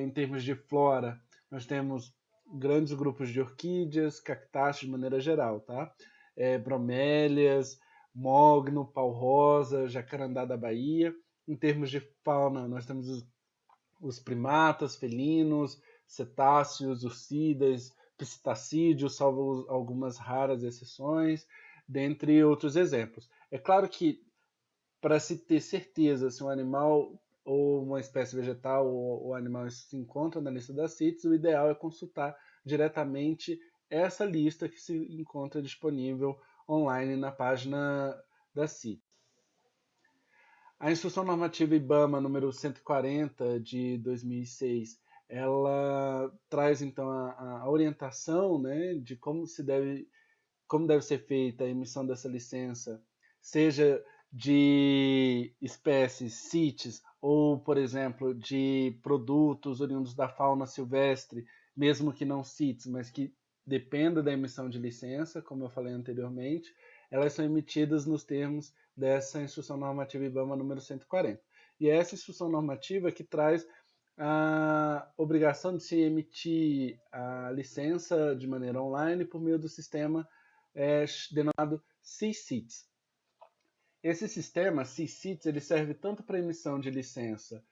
em termos de flora, nós temos grandes grupos de orquídeas, cactáceas de maneira geral, tá? Bromélias, mogno, pau-rosa, jacarandá da Bahia. Em termos de fauna, nós temos os primatas, felinos, cetáceos, ursidas, psitacídeos, salvo algumas raras exceções, dentre outros exemplos. É claro que para se ter certeza se um animal ou uma espécie vegetal ou animal se encontra na lista da CITES, o ideal é consultar diretamente essa lista que se encontra disponível online na página da CITES. A Instrução Normativa IBAMA número 140 de 2006, ela traz então a orientação, né, de como deve ser feita a emissão dessa licença, seja de espécies CITES ou, por exemplo, de produtos oriundos da fauna silvestre, mesmo que não CITES, mas que dependa da emissão de licença, como eu falei anteriormente, elas são emitidas nos termos dessa Instrução Normativa IBAMA número 140. E é essa instrução normativa que traz a obrigação de se emitir a licença de maneira online por meio do sistema denominado CICITES. Esse sistema CICITES ele serve tanto para emissão de licença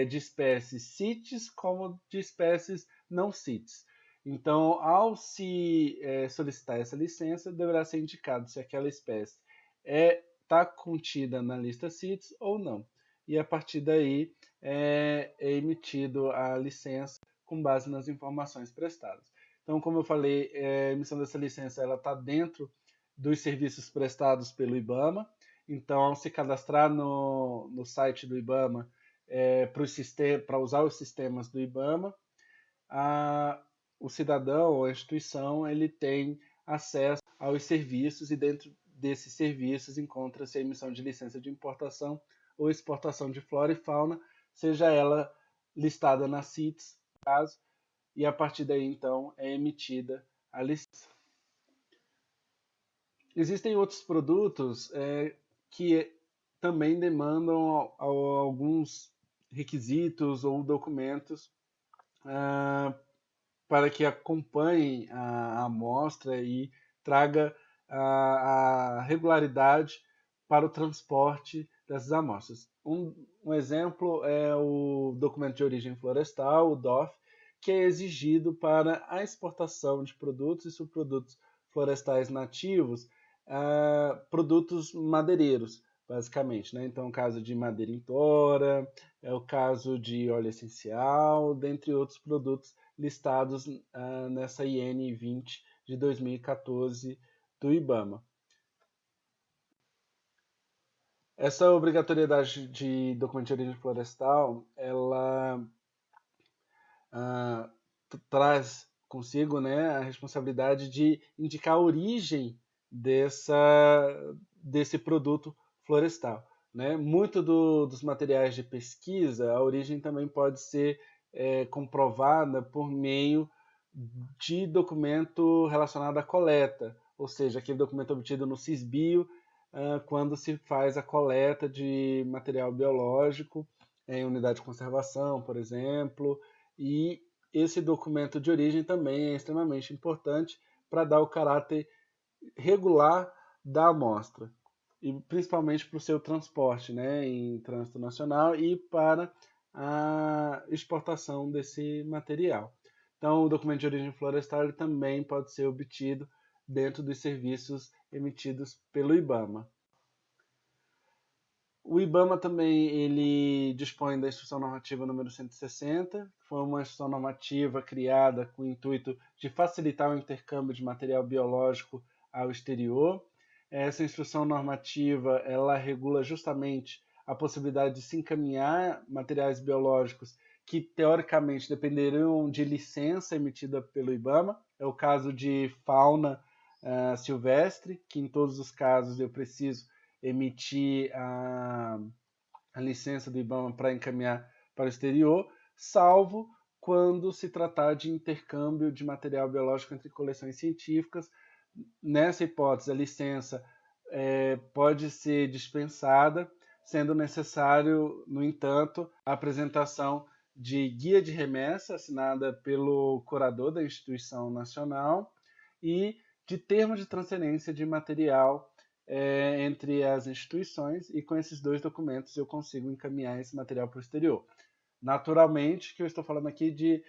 de espécies CITES como de espécies não CITES. Então, ao se solicitar essa licença, deverá ser indicado se aquela espécie está contida na lista CITES ou não. E a partir daí é emitido a licença com base nas informações prestadas. Então, como eu falei, a emissão dessa licença está dentro dos serviços prestados pelo IBAMA. Então, ao se cadastrar no site do IBAMA para usar os sistemas do IBAMA, o cidadão ou a instituição ele tem acesso aos serviços e dentro desses serviços encontra-se a emissão de licença de importação ou exportação de flora e fauna, seja ela listada na CITES, no caso, e a partir daí então é emitida a licença. Existem outros produtos que também demandam alguns requisitos ou documentos para que acompanhem a amostra e traga a regularidade para o transporte dessas amostras. Um exemplo é o documento de origem florestal, o DOF, que é exigido para a exportação de produtos e subprodutos florestais nativos, produtos madeireiros, basicamente, né? Então, o caso de madeira em tora, é o caso de óleo essencial, dentre outros produtos listados nessa IN 20 de 2014 do IBAMA. Essa obrigatoriedade de documento de origem florestal, ela traz consigo, né, a responsabilidade de indicar a origem desse produto florestal. Né? Muito dos materiais de pesquisa, a origem também pode ser comprovada por meio de documento relacionado à coleta, ou seja, aquele documento obtido no CISBio, quando se faz a coleta de material biológico em unidade de conservação, por exemplo, e esse documento de origem também é extremamente importante para dar o caráter regular da amostra. e principalmente para o seu transporte, né, em trânsito nacional e para a exportação desse material. Então, o documento de origem florestal ele também pode ser obtido dentro dos serviços emitidos pelo IBAMA. O IBAMA também ele dispõe da Instrução Normativa número 160, que foi uma instrução normativa criada com o intuito de facilitar o intercâmbio de material biológico ao exterior. Essa instrução normativa ela regula justamente a possibilidade de se encaminhar materiais biológicos que teoricamente dependeriam de licença emitida pelo IBAMA. É o caso de fauna silvestre, que em todos os casos eu preciso emitir a licença do IBAMA para encaminhar para o exterior, salvo quando se tratar de intercâmbio de material biológico entre coleções científicas. Nessa hipótese, a licença pode ser dispensada, sendo necessário, no entanto, a apresentação de guia de remessa assinada pelo curador da instituição nacional e de termo de transferência de material entre as instituições, e com esses dois documentos eu consigo encaminhar esse material para o exterior. Naturalmente, que eu estou falando aqui de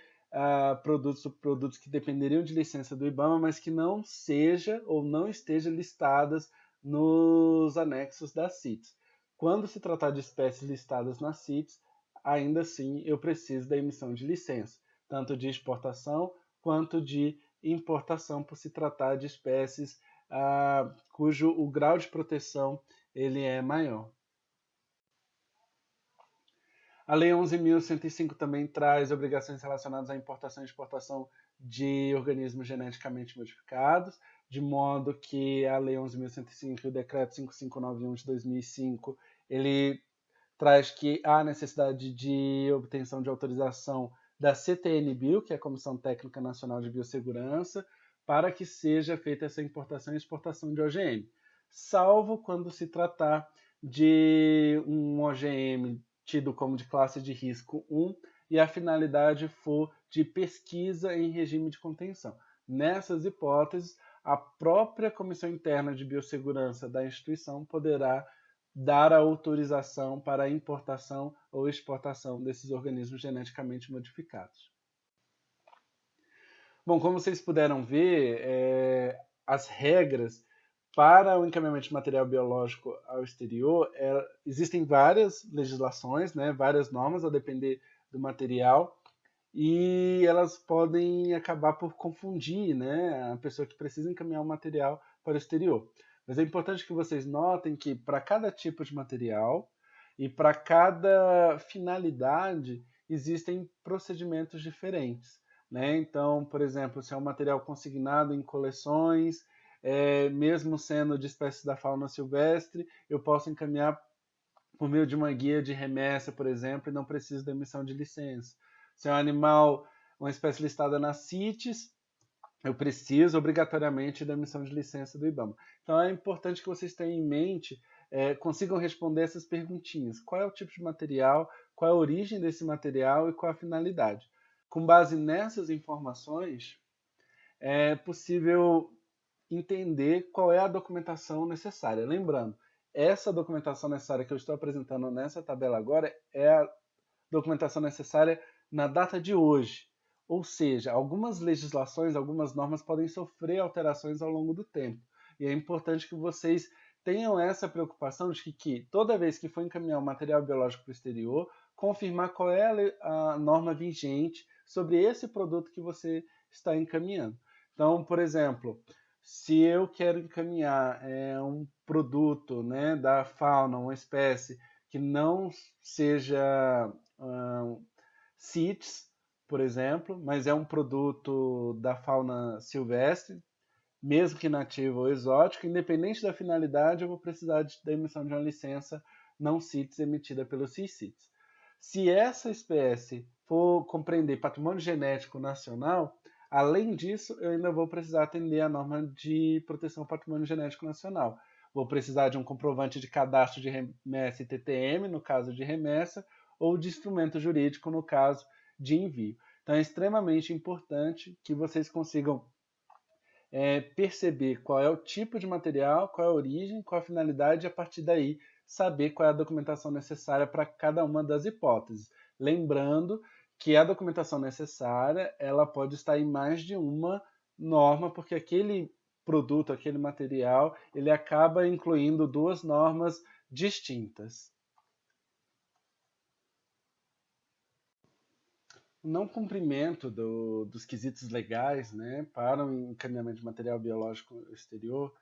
produtos que dependeriam de licença do IBAMA, mas que não seja ou não esteja listadas nos anexos das CITES. Quando se tratar de espécies listadas nas CITES, ainda assim eu preciso da emissão de licença, tanto de exportação quanto de importação, por se tratar de espécies cujo o grau de proteção ele é maior. A Lei 11.105 também traz obrigações relacionadas à importação e exportação de organismos geneticamente modificados, de modo que a Lei 11.105 e o Decreto 5591 de 2005, ele traz que há necessidade de obtenção de autorização da CTN-Bio, que é a Comissão Técnica Nacional de Biossegurança, para que seja feita essa importação e exportação de OGM, salvo quando se tratar de um OGM tido como de classe de risco 1 e a finalidade for de pesquisa em regime de contenção. Nessas hipóteses, a própria Comissão Interna de Biossegurança da instituição poderá dar a autorização para a importação ou exportação desses organismos geneticamente modificados. Bom, como vocês puderam ver, as regras para o encaminhamento de material biológico ao exterior, existem várias legislações, né, várias normas a depender do material, e elas podem acabar por confundir, né, a pessoa que precisa encaminhar o material para o exterior. Mas é importante que vocês notem que para cada tipo de material e para cada finalidade existem procedimentos diferentes, né? Então, por exemplo, se é um material consignado em coleções, mesmo sendo de espécies da fauna silvestre, eu posso encaminhar por meio de uma guia de remessa, por exemplo, e não preciso da emissão de licença. Se é um animal, uma espécie listada na CITES, eu preciso obrigatoriamente da emissão de licença do IBAMA. Então é importante que vocês tenham em mente, consigam responder essas perguntinhas. Qual é o tipo de material, qual é a origem desse material e qual a finalidade? Com base nessas informações, é possível entender qual é a documentação necessária. Lembrando, essa documentação necessária que eu estou apresentando nessa tabela agora é a documentação necessária na data de hoje. Ou seja, algumas legislações, algumas normas podem sofrer alterações ao longo do tempo. E é importante que vocês tenham essa preocupação de que toda vez que for encaminhar um material biológico para o exterior, confirmar qual é a norma vigente sobre esse produto que você está encaminhando. Então, por exemplo, se eu quero encaminhar um produto, né, da fauna, uma espécie que não seja CITES, por exemplo, mas é um produto da fauna silvestre, mesmo que nativo ou exótico, independente da finalidade, eu vou precisar da emissão de uma licença não CITES emitida pelo CICITES. Se essa espécie for compreender patrimônio genético nacional, além disso, eu ainda vou precisar atender a norma de proteção ao patrimônio genético nacional. Vou precisar de um comprovante de cadastro de remessa e TTM, no caso de remessa, ou de instrumento jurídico, no caso de envio. Então é extremamente importante que vocês consigam perceber qual é o tipo de material, qual é a origem, qual é a finalidade, e a partir daí saber qual é a documentação necessária para cada uma das hipóteses. Lembrando que a documentação necessária ela pode estar em mais de uma norma, porque aquele produto, aquele material, ele acaba incluindo duas normas distintas. O não cumprimento dos quesitos legais, né, para o encaminhamento de material biológico exterior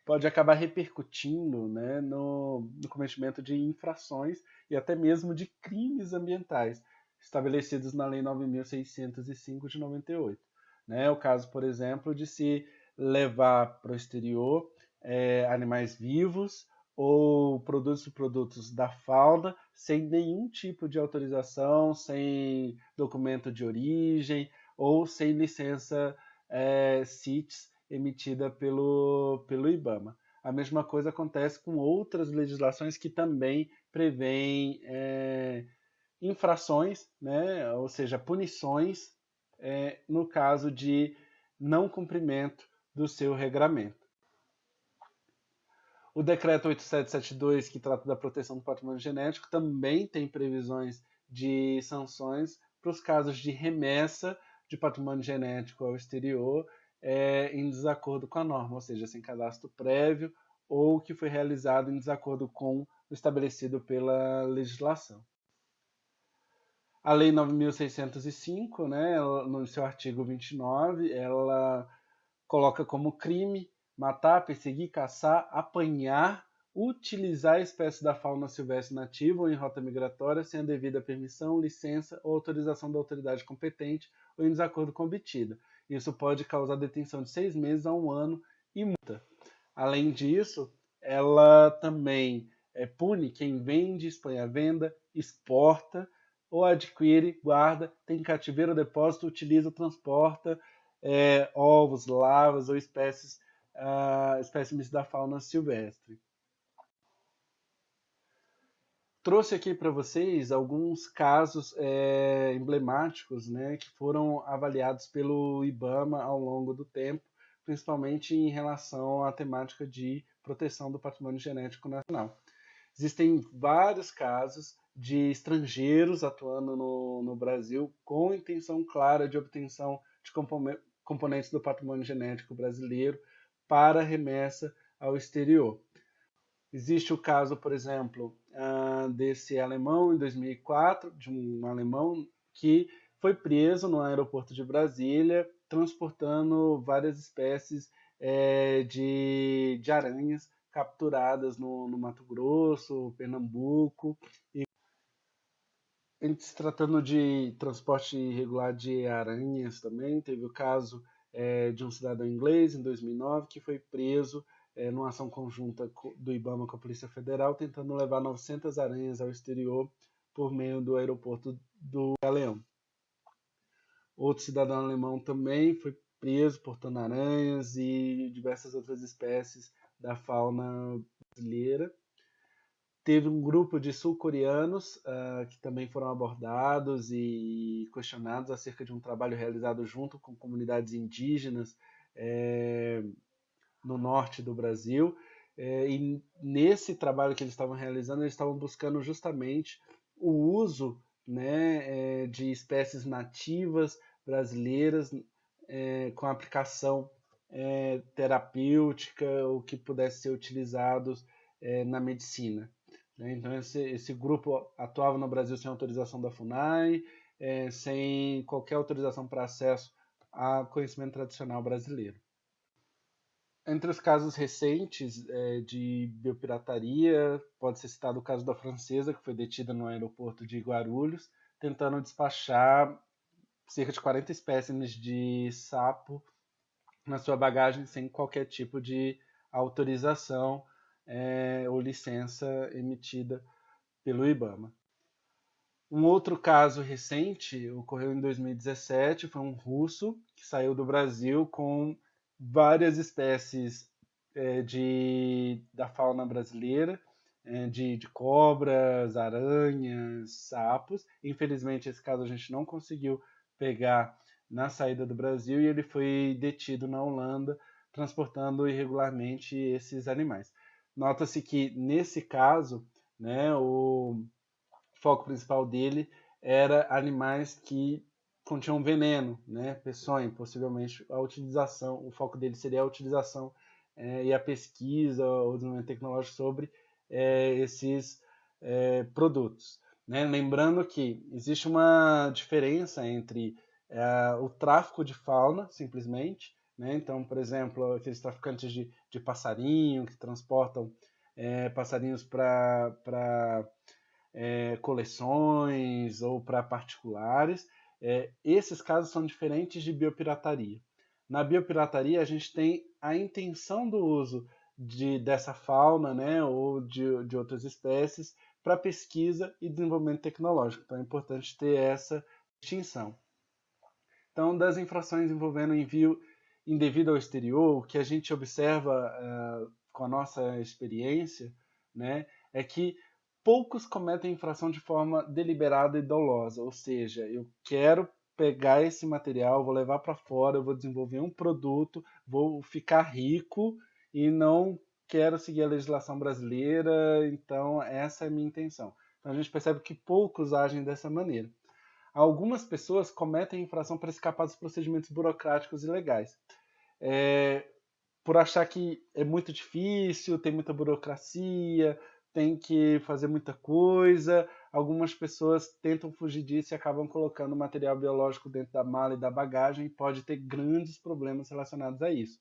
pode acabar repercutindo, né, no cometimento de infrações e até mesmo de crimes ambientais estabelecidos na Lei 9.605 de 98. Né? O caso, por exemplo, de se levar para o exterior animais vivos ou produtos da fauna sem nenhum tipo de autorização, sem documento de origem ou sem licença CITES emitida pelo IBAMA. A mesma coisa acontece com outras legislações que também prevêem infrações, né, ou seja, punições no caso de não cumprimento do seu regramento. O decreto 8772, que trata da proteção do patrimônio genético, também tem previsões de sanções para os casos de remessa de patrimônio genético ao exterior em desacordo com a norma, ou seja, sem cadastro prévio ou que foi realizado em desacordo com o estabelecido pela legislação. A Lei 9.605, né, no seu artigo 29, ela coloca como crime matar, perseguir, caçar, apanhar, utilizar espécies da fauna silvestre nativa ou em rota migratória sem a devida permissão, licença ou autorização da autoridade competente ou em desacordo com a obtida. Isso pode causar detenção de 6 meses a 1 ano e multa. Além disso, ela também pune quem vende, expõe à venda, exporta ou adquire, guarda, tem cativeiro, depósito, utiliza, transporta ovos, larvas ou espécimes da fauna silvestre. Trouxe aqui para vocês alguns casos emblemáticos, né, que foram avaliados pelo IBAMA ao longo do tempo, principalmente em relação à temática de proteção do patrimônio genético nacional. Existem vários casos de estrangeiros atuando no Brasil com intenção clara de obtenção de componentes do patrimônio genético brasileiro para remessa ao exterior. Existe o caso, por exemplo, desse alemão em 2004, de um alemão que foi preso no aeroporto de Brasília, transportando várias espécies de aranhas capturadas no Mato Grosso, Pernambuco. E em se tratando de transporte irregular de aranhas também, teve o caso de um cidadão inglês em 2009 que foi preso numa ação conjunta do IBAMA com a Polícia Federal, tentando levar 900 aranhas ao exterior por meio do aeroporto do Galeão. Outro cidadão alemão também foi preso portando aranhas e diversas outras espécies da fauna brasileira. Teve um grupo de sul-coreanos que também foram abordados e questionados acerca de um trabalho realizado junto com comunidades indígenas no norte do Brasil. E nesse trabalho que eles estavam realizando, eles estavam buscando justamente o uso, né, de espécies nativas brasileiras com aplicação terapêutica ou que pudesse ser utilizados na medicina. Então esse grupo atuava no Brasil sem autorização da FUNAI, sem qualquer autorização para acesso a conhecimento tradicional brasileiro. Entre os casos recentes de biopirataria, pode ser citado o caso da francesa, que foi detida no aeroporto de Guarulhos, tentando despachar cerca de 40 espécimes de sapo na sua bagagem sem qualquer tipo de autorização ou licença emitida pelo IBAMA. Um outro caso recente ocorreu em 2017, foi um russo que saiu do Brasil com várias espécies da fauna brasileira, de cobras, aranhas, sapos. Infelizmente, esse caso a gente não conseguiu pegar na saída do Brasil e ele foi detido na Holanda, transportando irregularmente esses animais. Nota-se que, nesse caso, né, o foco principal dele era animais que continham veneno, né, peçonha, possivelmente a utilização, o foco dele seria a utilização e a pesquisa, o desenvolvimento tecnológico sobre esses produtos. Né? Lembrando que existe uma diferença entre o tráfico de fauna, simplesmente, né? Então, por exemplo, aqueles traficantes de passarinho que transportam passarinhos para coleções ou para particulares. Esses casos são diferentes de biopirataria. Na biopirataria, a gente tem a intenção do uso dessa fauna, né, ou de outras espécies para pesquisa e desenvolvimento tecnológico. Então é importante ter essa distinção. Então, das infrações envolvendo envio indevido ao exterior, o que a gente observa com a nossa experiência, né, é que poucos cometem infração de forma deliberada e dolosa, ou seja, eu quero pegar esse material, vou levar para fora, eu vou desenvolver um produto, vou ficar rico e não quero seguir a legislação brasileira, então essa é a minha intenção. Então a gente percebe que poucos agem dessa maneira. Algumas pessoas cometem infração para escapar dos procedimentos burocráticos e legais. Por achar que é muito difícil, tem muita burocracia, tem que fazer muita coisa. Algumas pessoas tentam fugir disso e acabam colocando material biológico dentro da mala e da bagagem e pode ter grandes problemas relacionados a isso.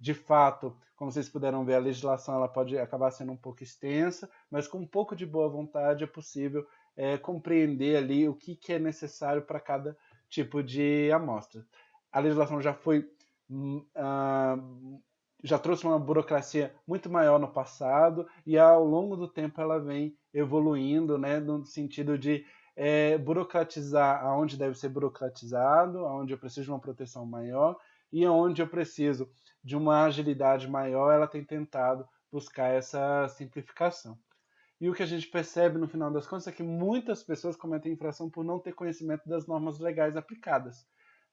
De fato, como vocês puderam ver, a legislação ela pode acabar sendo um pouco extensa, mas com um pouco de boa vontade é possível compreender ali o que é necessário para cada tipo de amostra. A legislação já foi já trouxe uma burocracia muito maior no passado e ao longo do tempo ela vem evoluindo, né, no sentido de burocratizar aonde deve ser burocratizado, aonde eu preciso de uma proteção maior e aonde eu preciso de uma agilidade maior, ela tem tentado buscar essa simplificação. E o que a gente percebe no final das contas é que muitas pessoas cometem infração por não ter conhecimento das normas legais aplicadas.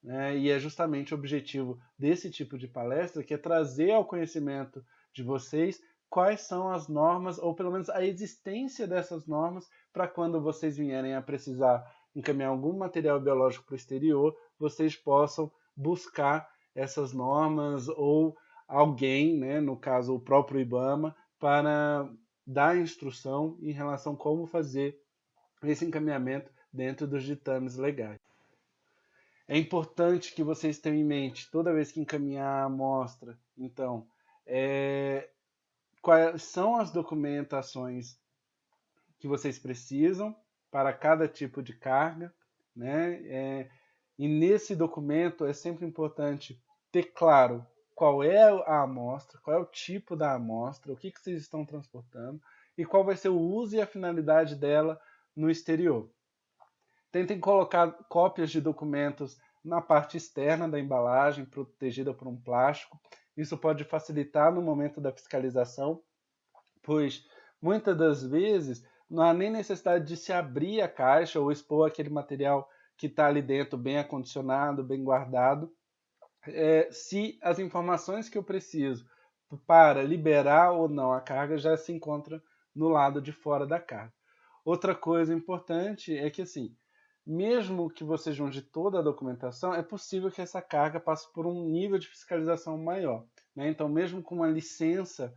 Né? E é justamente o objetivo desse tipo de palestra, que é trazer ao conhecimento de vocês quais são as normas, ou pelo menos a existência dessas normas, para quando vocês vierem a precisar encaminhar algum material biológico para o exterior, vocês possam buscar essas normas ou alguém, né, no caso o próprio IBAMA, para dar instrução em relação a como fazer esse encaminhamento dentro dos ditames legais. É importante que vocês tenham em mente, toda vez que encaminhar a amostra, então, quais são as documentações que vocês precisam para cada tipo de carga, né? E nesse documento é sempre importante ter claro qual é a amostra, qual é o tipo da amostra, o que vocês estão transportando e qual vai ser o uso e a finalidade dela no exterior. Tentem colocar cópias de documentos na parte externa da embalagem, protegida por um plástico. Isso pode facilitar no momento da fiscalização, pois muitas das vezes não há nem necessidade de se abrir a caixa ou expor aquele material que está ali dentro bem acondicionado, bem guardado, se as informações que eu preciso para liberar ou não a carga já se encontram no lado de fora da carga. Outra coisa importante é que, assim, mesmo que você junte toda a documentação, é possível que essa carga passe por um nível de fiscalização maior. Né? Então, mesmo com uma licença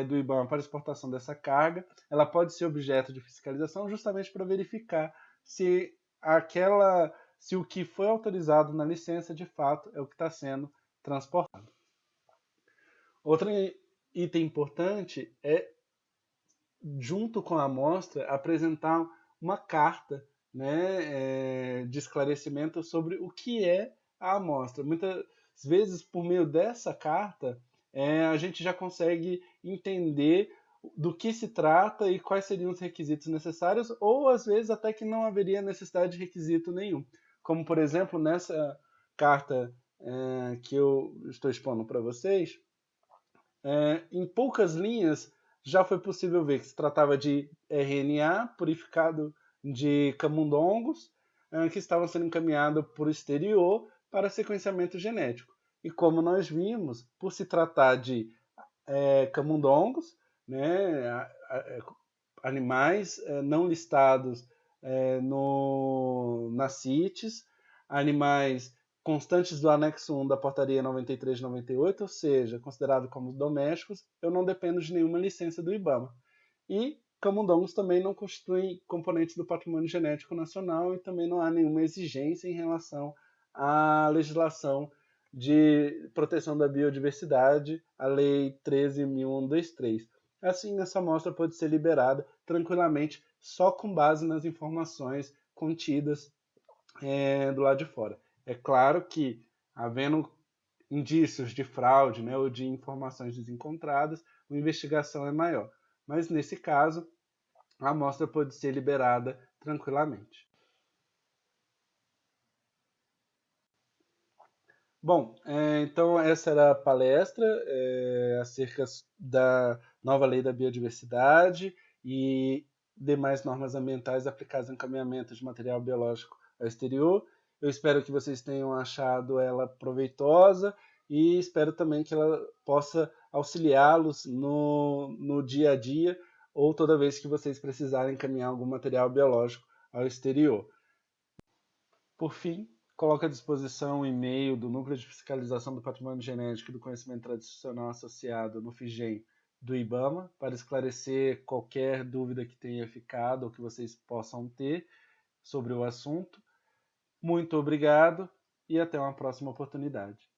do IBAMA para exportação dessa carga, ela pode ser objeto de fiscalização justamente para verificar se se o que foi autorizado na licença de fato é o que está sendo transportado. Outro item importante é, junto com a amostra, apresentar uma carta, né, de esclarecimento sobre o que é a amostra. Muitas vezes, por meio dessa carta, a gente já consegue entender do que se trata e quais seriam os requisitos necessários, ou às vezes até que não haveria necessidade de requisito nenhum. Como, por exemplo, nessa carta que eu estou expondo para vocês, em poucas linhas já foi possível ver que se tratava de RNA purificado de camundongos que estavam sendo encaminhados para o exterior para sequenciamento genético. E como nós vimos, por se tratar de camundongos, né, animais não listados na CITES, animais constantes do anexo 1 da portaria 93 de 98, ou seja, considerados como domésticos, eu não dependo de nenhuma licença do IBAMA. E camundongos também não constituem componentes do patrimônio genético nacional e também não há nenhuma exigência em relação à legislação de proteção da biodiversidade, a Lei 13.123. Assim, essa amostra pode ser liberada tranquilamente só com base nas informações contidas do lado de fora. É claro que, havendo indícios de fraude, né, ou de informações desencontradas, a investigação é maior. Mas, nesse caso, a amostra pode ser liberada tranquilamente. Bom, então essa era a palestra acerca da nova lei da biodiversidade e demais normas ambientais aplicadas no encaminhamento de material biológico ao exterior. Eu espero que vocês tenham achado ela proveitosa e espero também que ela possa auxiliá-los no dia a dia ou toda vez que vocês precisarem encaminhar algum material biológico ao exterior. Por fim, coloco à disposição o e-mail do Núcleo de Fiscalização do Patrimônio Genético e do Conhecimento Tradicional associado no FIGEM do IBAMA para esclarecer qualquer dúvida que tenha ficado ou que vocês possam ter sobre o assunto. Muito obrigado e até uma próxima oportunidade.